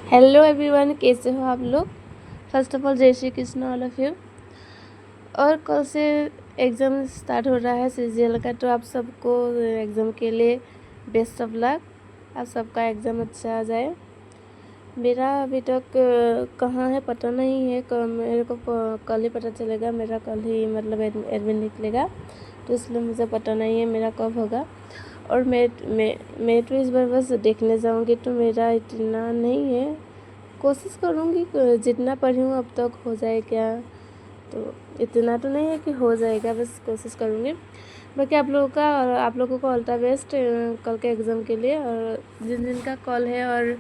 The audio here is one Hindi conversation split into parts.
हेलो एवरीवन, कैसे हो आप लोग। फर्स्ट ऑफ ऑल जय Shri Krishna all of you. और कल से एग्ज़ाम स्टार्ट हो रहा है सीजीएल का, तो आप सबको एग्ज़ाम के लिए बेस्ट ऑफ लक। आप सबका एग्ज़ाम अच्छा आ जाए। मेरा अभी तक कहाँ है पता नहीं है, मेरे को कल ही पता चलेगा। मेरा कल ही मतलब एडमिट निकलेगा, तो इसलिए मुझे पता नहीं है मेरा कब होगा। और मैं तो इस बार बस देखने जाऊंगी, तो मेरा इतना नहीं है। कोशिश करूंगी जितना पढ़ी हूँ अब तक हो जाए क्या, तो इतना तो नहीं है कि हो जाएगा, बस कोशिश करूंगी। बाकी आप लोगों को ऑल द बेस्ट कल के एग्ज़ाम के लिए। और जिन जिन का कॉल है और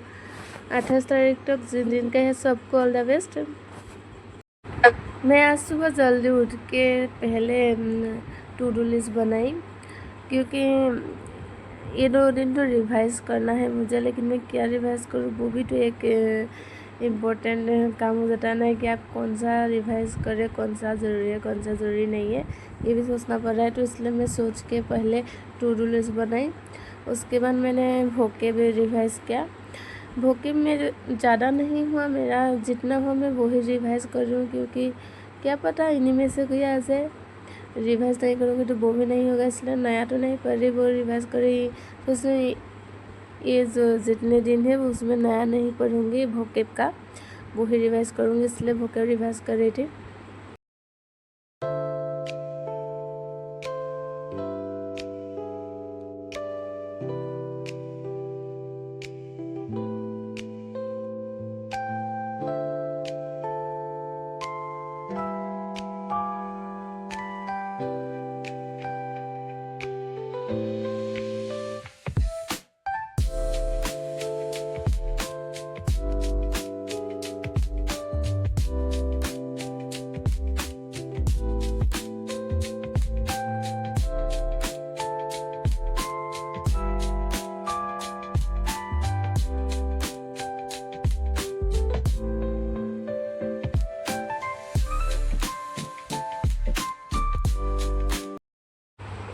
28 तारीख तक जिन जिन का है, सबको ऑल द बेस्ट। मैं आज सुबह जल्दी उठ के पहले टू डू लिस्ट बनाई, क्योंकि ये 2 दिन तो रिवाइज़ करना है मुझे। लेकिन मैं क्या रिवाइज़ करूँ, वो भी तो एक इम्पोर्टेंट काम हो जाता है ना, कि आप कौन सा रिवाइज़ करें, कौन सा ज़रूरी है, कौन सा ज़रूरी नहीं है, ये भी सोचना पड़ रहा है। तो इसलिए मैं सोच के पहले टू डू लिस्ट बनाई। उसके बाद मैंने भोके भी रिवाइज़ किया। भोके में ज़्यादा नहीं हुआ, मेरा जितना हुआ मैं वही रिवाइज़ कर रही हूँ, क्योंकि क्या पता इन्हीं में से कोई आ जाए। रिवाइज़ नहीं करूँगी तो वो भी नहीं होगा, इसलिए नया तो नहीं पढ़ रही, वो रिवाइज़ कर रही। तो उसमें ये जो जितने दिन है वो उसमें नया नहीं पढ़ूँगी, भोकेब का वो ही रिवाइज़ करूँगी, इसलिए भोकेब रिवाइज़ कर रही थी।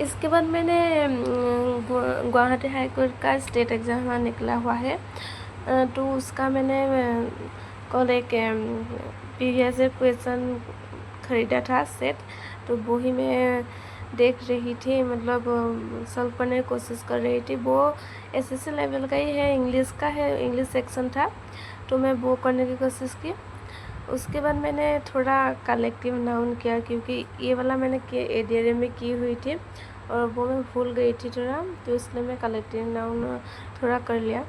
इसके बाद मैंने गुवाहाटी हाई कोर्ट का स्टेट एग्ज़ाम निकला हुआ है, तो उसका मैंने कल एक प्रीवियस क्वेश्चन ख़रीदा था सेट, तो वो ही मैं देख रही थी, मतलब सॉल्व करने की कोशिश कर रही थी। वो एसएससी लेवल का ही है, इंग्लिश का है, इंग्लिश सेक्शन था, तो मैं वो करने की कोशिश की। उसके बाद मैंने थोड़ा कलेक्टिव नाउन किया, क्योंकि ये वाला मैंने एडीआरए में की हुई थी और वो मैं भूल गई थी थोड़ा, तो इसलिए मैं कलेक्टिव नाउन थोड़ा कर लिया।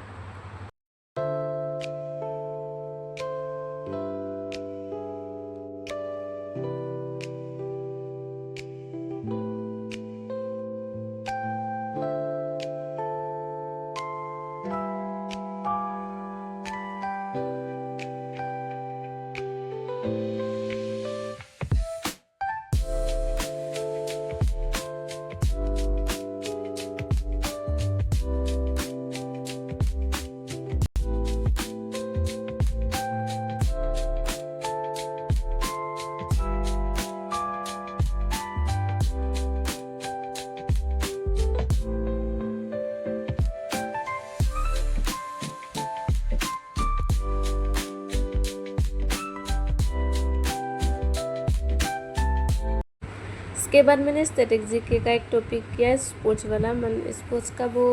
इसके बाद मैंने स्ट्रेटेजी का एक टॉपिक किया, स्पोर्ट्स वाला। स्पोर्ट्स का वो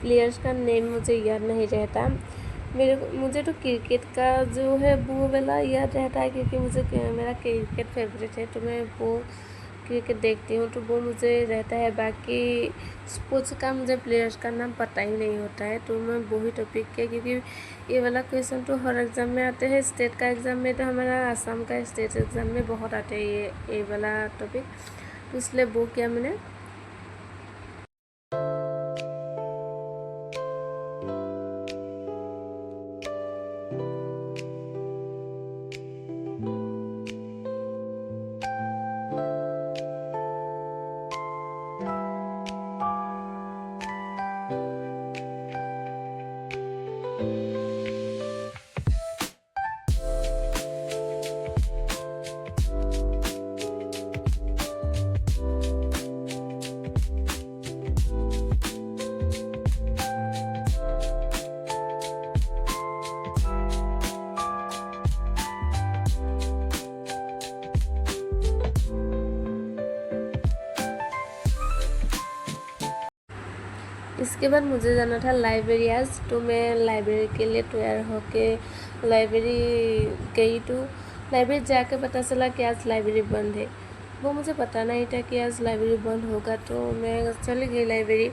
प्लेयर्स का नेम मुझे याद नहीं रहता। मुझे तो क्रिकेट का जो है वो वाला याद रहता है, क्योंकि मेरा क्रिकेट फेवरेट है, तो मैं वो क्रिकेट देखती हूँ, तो वो मुझे रहता है। बाकी स्पोर्ट्स का मुझे प्लेयर्स का नाम पता ही नहीं होता है, तो मैं वही टॉपिक किया, क्योंकि ये वाला क्वेश्चन तो हर एग्ज़ाम में आते हैं। स्टेट का एग्ज़ाम में तो हमारा आसाम का स्टेट एग्ज़ाम में बहुत आते हैं ये वाला टॉपिक, तो इसलिए वो किया मैंने। इसके बाद मुझे जाना था लाइब्रेरी आज, तो मैं लाइब्रेरी के लिए तैयार होके लाइब्रेरी गई। तो लाइब्रेरी जाके पता चला कि आज लाइब्रेरी बंद है। वो मुझे पता नहीं था कि आज लाइब्रेरी बंद होगा, तो मैं चली गई लाइब्रेरी।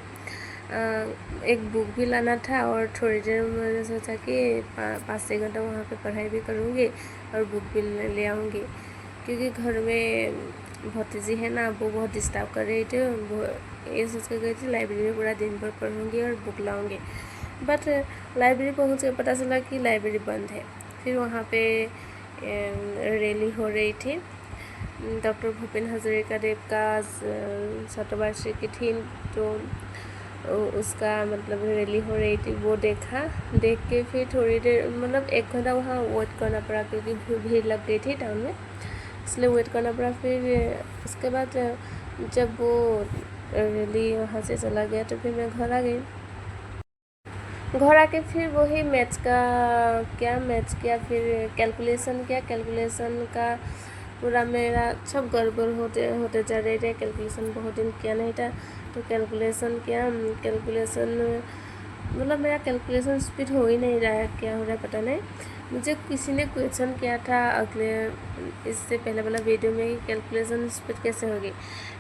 एक बुक भी लाना था और थोड़ी देर मैंने सोचा कि 5-6 घंटा वहाँ पे पढ़ाई भी करूँगी और बुक भी ले आऊँगी, क्योंकि घर में भतीजी है ना, वो बहुत डिस्टर्ब कर रही थी। ये सोच कर गई थी लाइब्रेरी में पूरा दिन भर पढ़ूँगी और बुक लाऊँगी। बट लाइब्रेरी पहुँच के पता चला कि लाइब्रेरी बंद है। फिर वहाँ पे रैली हो रही थी, डॉक्टर भूपेन हज़ारिका देव का शतवार्षिकी थी, तो उसका मतलब रैली हो रही थी। वो देख के फिर थोड़ी देर मतलब 1 घंटा वहाँ वेट करना पड़ा, क्योंकि भीड़ लग गई थी टाउन में, इसलिए वेट करना पड़ा। फिर उसके बाद जब वो रैली वहाँ से चला गया तो फिर मैं घर आ गई। घर आके फिर वही मैथ्स किया, फिर कैलकुलेशन का पूरा मेरा सब गड़बड़ होते जा रहे थे। कैलकुलेशन बहुत दिन किया नहीं था, तो कैलकुलेशन मतलब मेरा कैलकुलेशन स्पीड हो ही नहीं रहा है, क्या हो रहा है पता नहीं। मुझे किसी ने क्वेश्चन किया था इससे पहले वाला वीडियो में कि कैलकुलेशन स्पीड कैसे होगी।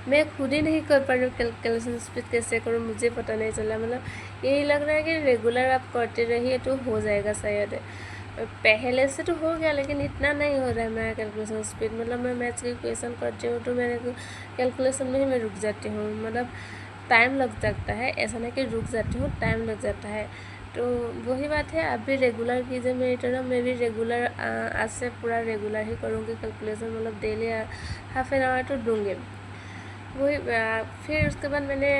मैं खुद ही नहीं कर पा रही हूँ, कैलकुलेशन स्पीड कैसे करूँ मुझे पता नहीं चला। मतलब यही लग रहा है कि रेगुलर आप करते रहिए तो हो जाएगा शायद। पहले से तो हो गया, लेकिन इतना नहीं हो रहा है मेरा कैलकुलेशन स्पीड। मतलब मैं मैथ्स के क्वेश्चन करती हूँ तो मेरे कैलकुलेशन में ही मैं रुक जाती हूँ, मतलब टाइम लग जाता है। ऐसा नहीं कि रुक जाती हूँ, टाइम लग जाता है। तो वही बात है, आप भी रेगुलर कीजिए मेरी तरह। मैं भी रेगुलर आज से पूरा रेगुलर ही करूँगी कैलकुलेशन, मतलब डेली हाफ एन आवर तो दूँगी। वही फिर उसके बाद मैंने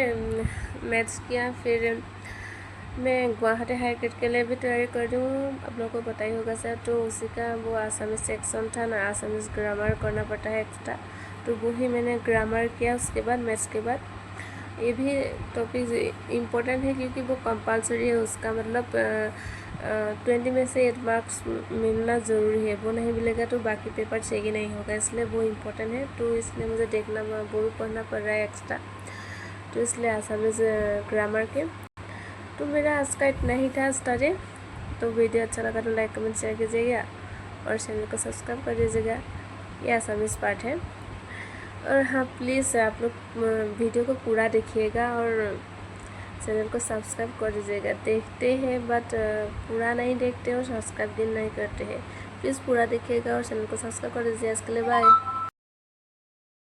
मैथ्स किया। फिर मैं गुवाहाटी हाई कोर्ट के लिए भी तैयारी कर रही हूँ, आप लोगों को पता ही होगा सर। तो उसी का वो आसामी सेक्शन था ना, आसामी ग्रामर करना पड़ता है एक्स्ट्रा, तो वही मैंने ग्रामर किया। उसके बाद मैथ्स के बाद ये भी टॉपिक इम्पोर्टेंट है, क्योंकि वो कंपलसरी है। उसका मतलब 20 में से 8 मार्क्स मिलना ज़रूरी है। वो नहीं मिलेगा तो बाकी पेपर चेक ही नहीं होगा, इसलिए वो इम्पोर्टेंट है। तो इसलिए मुझे देखना वो भी पढ़ना पड़ रहा है एक्स्ट्रा, तो इसलिए आसामीज़ ग्रामर के। तो मेरा आज का इतना ही था स्टडी। तो वीडियो अच्छा लगा तो लाइक कमेंट शेयर कीजिएगा और चैनल को सब्सक्राइब कर दीजिएगा। ये आसामीज़ पार्ट है। और हाँ, प्लीज़ आप लोग वीडियो को पूरा देखिएगा और चैनल को सब्सक्राइब कर दीजिएगा। देखते हैं बट पूरा नहीं देखते और सब्सक्राइब भी नहीं करते हैं। प्लीज़ पूरा देखिएगा और चैनल को सब्सक्राइब कर दीजिए। इसके लिए बाय।